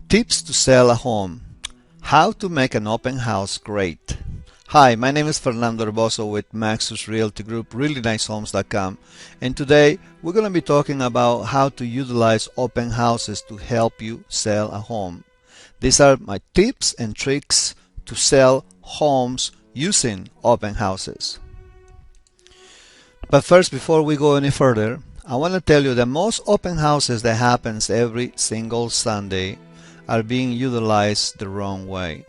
Tips to sell a home. How to make an open house great. Hi, my name is Fernando Herboso with Maxus Realty Group, reallynicehomes.com, and today we're going to be talking about how to utilize open houses to help you sell a home. These are my tips and tricks to sell homes using open houses. But first, before we go any further, I want to tell you that most open houses that happens every single Sunday are being utilized the wrong way.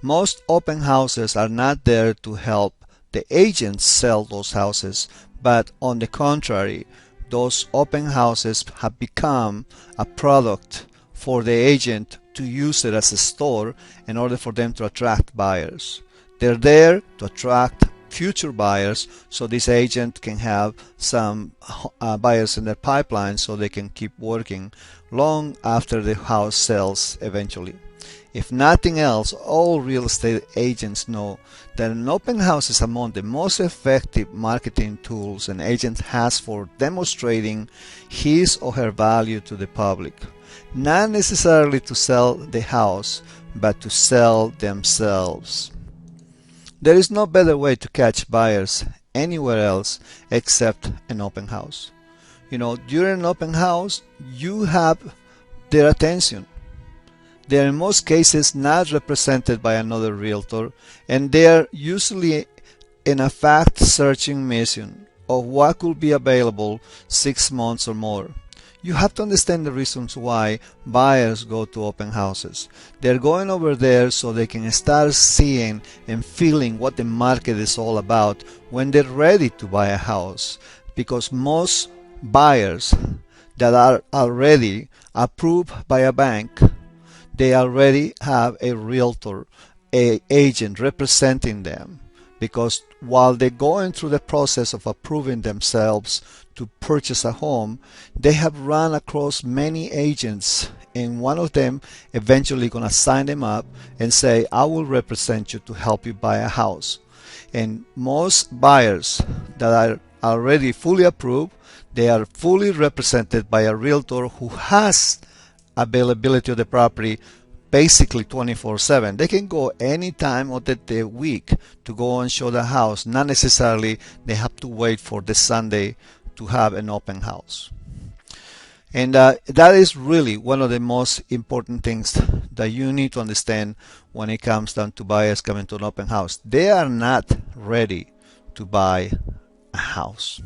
Most open houses are not there to help the agents sell those houses, but on the contrary, those open houses have become a product for the agent to use it as a store in order for them to attract buyers. They're there to attract future buyers, so this agent can have some buyers in their pipeline so they can keep working long after the house sells eventually. If nothing else, all real estate agents know that an open house is among the most effective marketing tools an agent has for demonstrating his or her value to the public. Not necessarily to sell the house, but to sell themselves. There is no better way to catch buyers anywhere else except an open house. During an open house, you have their attention. They are in most cases not represented by another realtor, and they are usually in a fact-searching mission of what could be available 6 months or more. You have to understand the reasons why buyers go to open houses. They're going over there so they can start seeing and feeling what the market is all about when they're ready to buy a house, because most buyers that are already approved by a bank, they already have a realtor, an agent representing them, because while they're going through the process of approving themselves to purchase a home, they have run across many agents, and one of them eventually going to sign them up and say, I will represent you to help you buy a house. And most buyers that are already fully approved, they are fully represented by a realtor who has availability of the property basically 24/7. They can go any time of the week to go and show the house. Not necessarily they have to wait for the Sunday to have an open house. And that is really one of the most important things that you need to understand when it comes down to buyers coming to an open house. They are not ready to buy a house.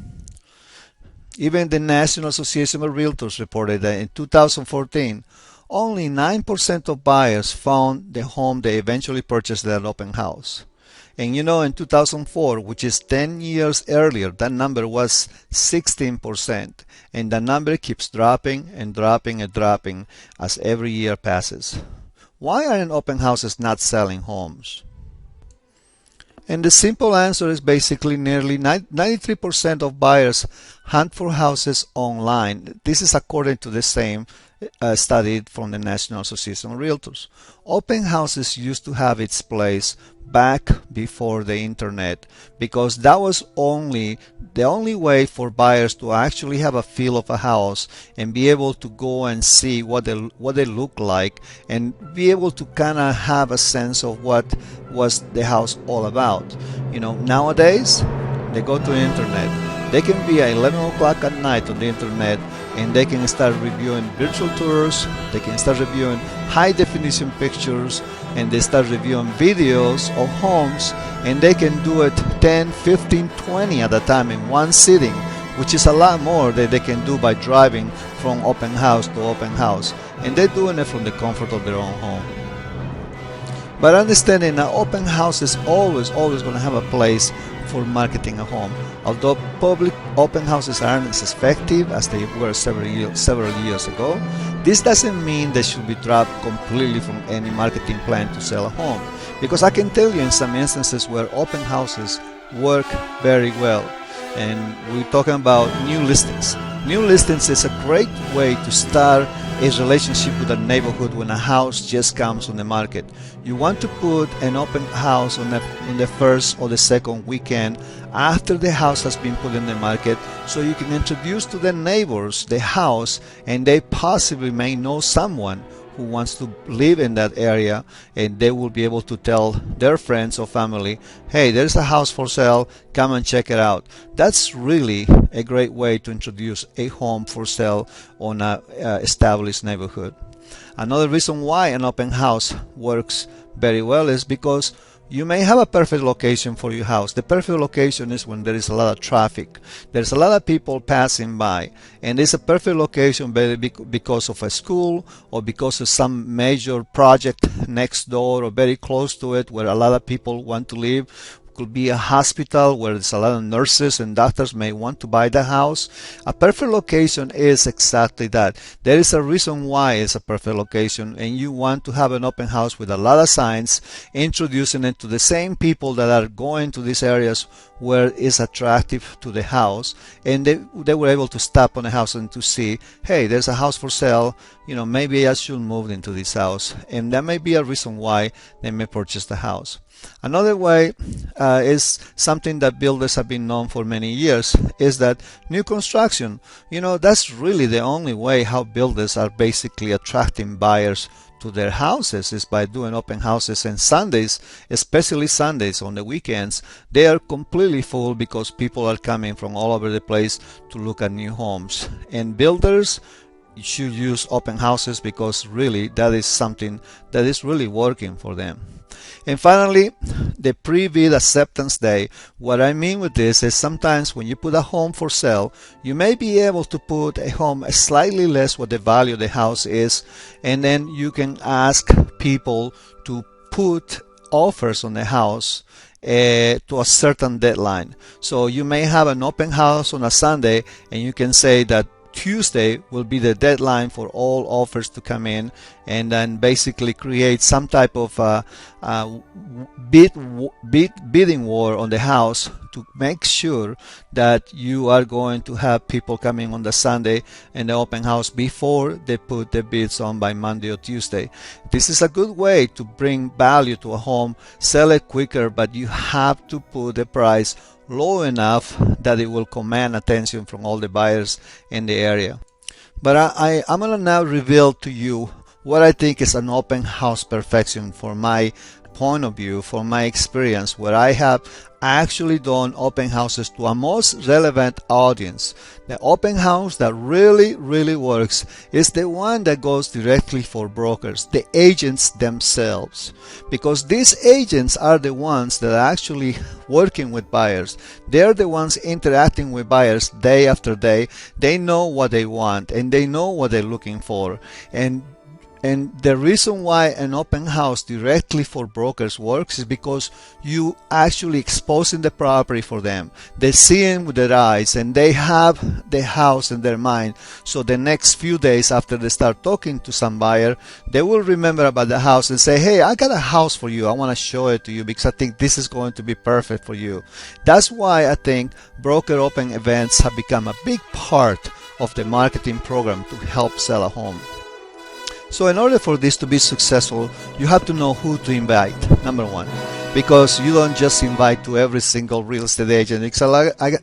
Even the National Association of Realtors reported that in 2014, only 9% of buyers found the home they eventually purchased at an open house. And in 2004, which is 10 years earlier, that number was 16%. And the number keeps dropping and dropping and dropping as every year passes. Why aren't open houses not selling homes? And the simple answer is basically nearly 93% of buyers hunt for houses online. This is according to the same study from the National Association of Realtors. Open houses used to have its place back before the internet, because that was the only way for buyers to actually have a feel of a house and be able to go and see what they look like and be able to kind of have a sense of what was the house all about. Nowadays they go to the internet. They can be at 11 o'clock at night on the internet, and they can start reviewing virtual tours, they can start reviewing high definition pictures, and they start reviewing videos of homes, and they can do it 10, 15, 20 at a time in one sitting, which is a lot more than they can do by driving from open house to open house, and they're doing it from the comfort of their own home. But understanding that open house is always going to have a place for marketing a home. Although public open houses aren't as effective as they were several years ago, this doesn't mean they should be dropped completely from any marketing plan to sell a home. Because I can tell you in some instances where open houses work very well. And we're talking about new listings. New listings is a great way to start a relationship with a neighborhood when a house just comes on the market. You want to put an open house on the first or the second weekend after the house has been put in the market, so you can introduce to the neighbors the house, and they possibly may know someone who wants to live in that area, and they will be able to tell their friends or family, hey, there's a house for sale, come and check it out. That's really a great way to introduce a home for sale on a established neighborhood. Another reason why an open house works very well is because you may have a perfect location for your house. The perfect location is when there is a lot of traffic. There's a lot of people passing by, and it's a perfect location because of a school or because of some major project next door or very close to it where a lot of people want to live. Could be a hospital where there's a lot of nurses and doctors may want to buy the house. A perfect location is exactly that. There is a reason why it's a perfect location, and you want to have an open house with a lot of signs introducing it to the same people that are going to these areas where it's attractive to the house, and they were able to stop on the house and to see, hey, there's a house for sale, maybe I should move into this house, and that may be a reason why they may purchase the house. Another way is something that builders have been known for many years, is that new construction. That's really the only way how builders are basically attracting buyers to their houses, is by doing open houses. And Sundays, especially Sundays on the weekends, they are completely full because people are coming from all over the place to look at new homes. And builders should use open houses because really that is something that is really working for them. And finally, the pre-bid acceptance day. What I mean with this is sometimes when you put a home for sale, you may be able to put a home slightly less what the value of the house is, and then you can ask people to put offers on the house to a certain deadline. So you may have an open house on a Sunday, and you can say that Tuesday will be the deadline for all offers to come in, and then basically create some type of bidding war on the house to make sure that you are going to have people coming on the Sunday and the open house before they put the bids on by Monday or Tuesday. This is a good way to bring value to a home, sell it quicker, but you have to put the price low enough that it will command attention from all the buyers in the area. But I'm going to now reveal to you what I think is an open house perfection for my point of view, for my experience, where I have actually done open houses to a most relevant audience. The open house that really works is the one that goes directly for brokers, the agents themselves, because these agents are the ones that are actually working with buyers. They're the ones interacting with buyers day after day. They know what they want and they know what they're looking for. And the reason why an open house directly for brokers works is because you actually exposing the property for them. They see it with their eyes and they have the house in their mind. So the next few days after they start talking to some buyer, they will remember about the house and say, hey, I got a house for you. I want to show it to you because I think this is going to be perfect for you. That's why I think broker open events have become a big part of the marketing program to help sell a home. So in order for this to be successful, you have to know who to invite, number one, because you don't just invite to every single real estate agent.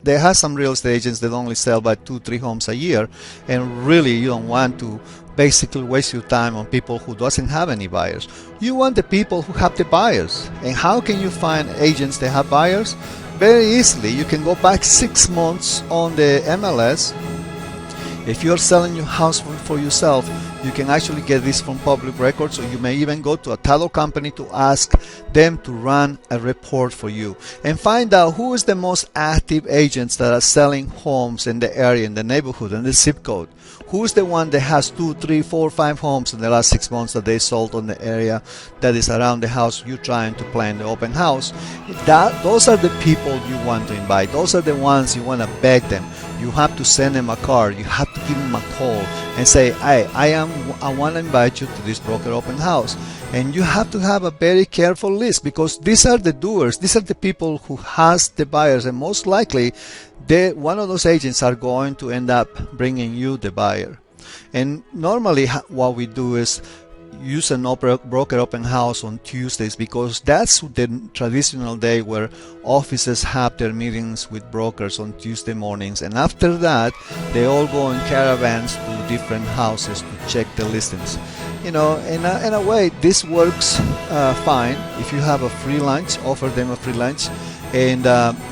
There are some real estate agents that only sell by 2-3 homes a year, and really you don't want to basically waste your time on people who doesn't have any buyers. You want the people who have the buyers. And how can you find agents that have buyers? Very easily. You can go back 6 months on the MLS. If you're selling your house for yourself, you can actually get this from public records, or you may even go to a title company to ask them to run a report for you and find out who is the most active agents that are selling homes in the area, in the neighborhood, in the zip code. Who's the one that has 2, 3, 4, 5 homes in the last 6 months that they sold on the area that is around the house you're trying to plan the open house? Those are the people you want to invite. Those are the ones you want to beg them. You have to send them a card. You have to give them a call and say, hey, I want to invite you to this broker open house. And you have to have a very careful list, because these are the doers. These are the people who has the buyers, and most likely one of those agents are going to end up bringing you the buyer. And normally what we do is use an broker open house on Tuesdays, because that's the traditional day where offices have their meetings with brokers on Tuesday mornings, and after that they all go in caravans to different houses to check the listings. In a way, this works fine. If you have a free lunch, offer them a free lunch, and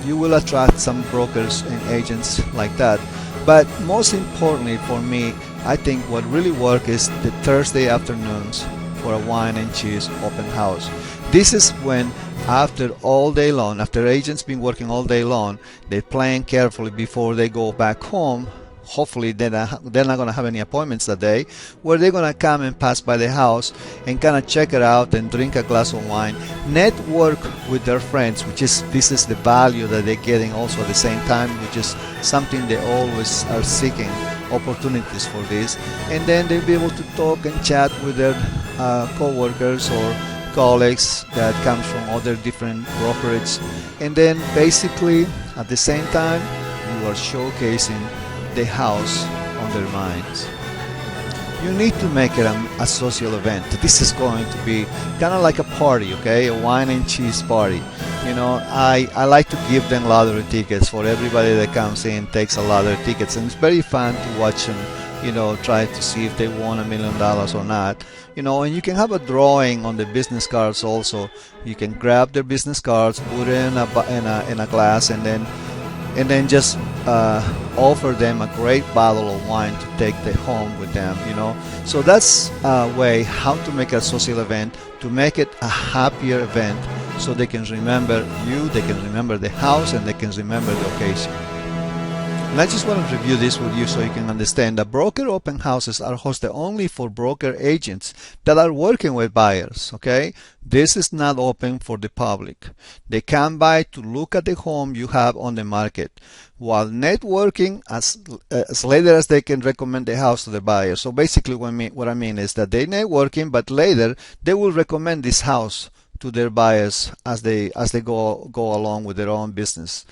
you will attract some brokers and agents like that. But most importantly for me, I think what really works is the Thursday afternoons for a wine and cheese open house. This is when, after all day long, after agents been working all day long, they plan carefully before they go back home. Hopefully they're not going to have any appointments that day, where they're going to come and pass by the house and kind of check it out and drink a glass of wine, network with their friends, this is the value that they're getting also at the same time, which is something they always are seeking opportunities for this. And then they'll be able to talk and chat with their co-workers or colleagues that comes from other different brokerage, and then basically at the same time you are showcasing the house on their minds. You need to make it a social event. This is going to be kind of like a party, okay? A wine and cheese party. I like to give them lottery tickets. For everybody that comes in takes a lottery tickets, and it's very fun to watch them try to see if they won $1 million or not. And you can have a drawing on the business cards also. You can grab their business cards, put it in a glass, and then just offer them a great bottle of wine to take home with them. So that's a way how to make a social event, to make it a happier event, so they can remember you, they can remember the house, and they can remember the occasion. And I just want to review this with you so you can understand that broker open houses are hosted only for broker agents that are working with buyers, okay? This is not open for the public. They come by to look at the home you have on the market, while networking as later as they can recommend the house to the buyer. So basically what I mean is that they networking, but later they will recommend this house to their buyers as they go along with their own business.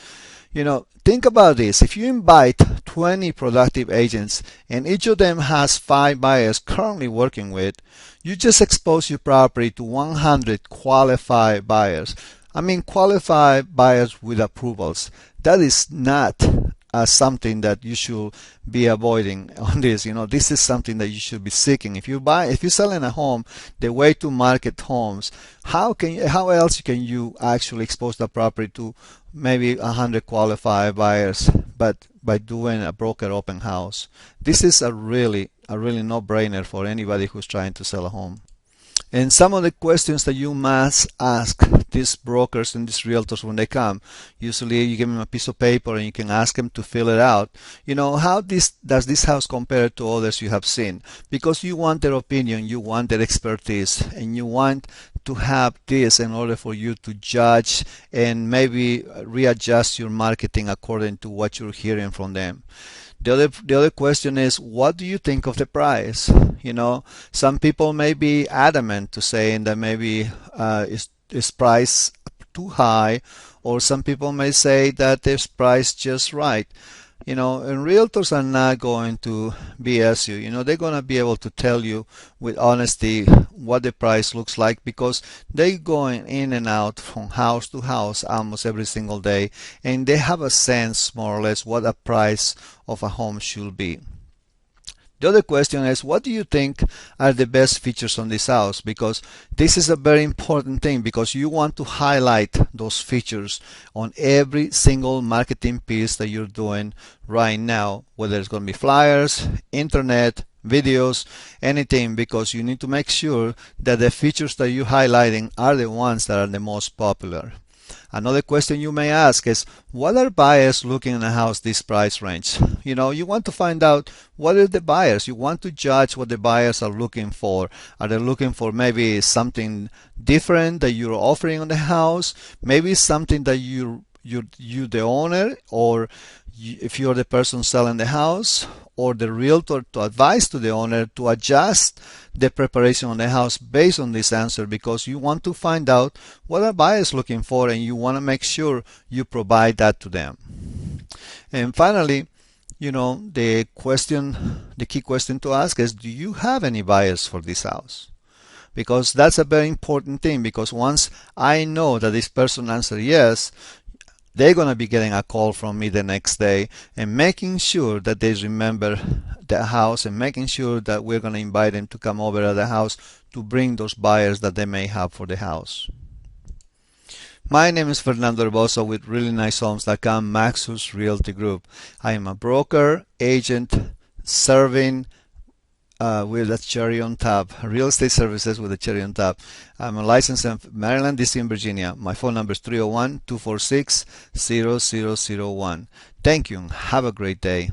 Think about this. If you invite 20 productive agents and each of them has 5 buyers currently working with, you just expose your property to 100 qualified buyers. I mean qualified buyers with approvals. That is not something that you should be avoiding on this. This is something that you should be seeking. If you're selling a home, the way to market homes, how else can you actually expose the property to maybe 100 qualified buyers, but by doing a broker open house? This is a really no-brainer for anybody who's trying to sell a home. And some of the questions that you must ask these brokers and these realtors when they come, usually you give them a piece of paper and you can ask them to fill it out. How does this house compare to others you have seen? Because you want their opinion, you want their expertise, and you want to have this in order for you to judge and maybe readjust your marketing according to what you're hearing from them. The other question is, what do you think of the price? Some people may be adamant to saying that maybe is price too high, or some people may say that this price just right. And realtors are not going to BS you. They're going to be able to tell you with honesty what the price looks like, because they're going in and out from house to house almost every single day, and they have a sense more or less what a price of a home should be. The other question is, what do you think are the best features on this house? Because this is a very important thing, because you want to highlight those features on every single marketing piece that you're doing right now, whether it's going to be flyers, internet, videos, anything, because you need to make sure that the features that you're highlighting are the ones that are the most popular. Another question you may ask is, what are buyers looking in a house this price range? You want to find out what are the buyers. You want to judge what the buyers are looking for. Are they looking for maybe something different that you're offering on the house? Maybe something that you the owner, or if you're the person selling the house, or the realtor, to advise to the owner to adjust the preparation on the house based on this answer, because you want to find out what are buyers looking for, and you want to make sure you provide that to them. And finally, the key question to ask is, do you have any buyers for this house? Because that's a very important thing, because once I know that this person answered yes, they're going to be getting a call from me the next day and making sure that they remember the house and making sure that we're going to invite them to come over to the house to bring those buyers that they may have for the house. My name is Fernando Herboso with ReallyNiceHomes.com, Maxus Realty Group. I am a broker, agent, serving with a cherry on top, real estate services with a cherry on top. I'm a licensed in Maryland, DC, and Virginia. My phone number is 301-246-0001. Thank you and have a great day.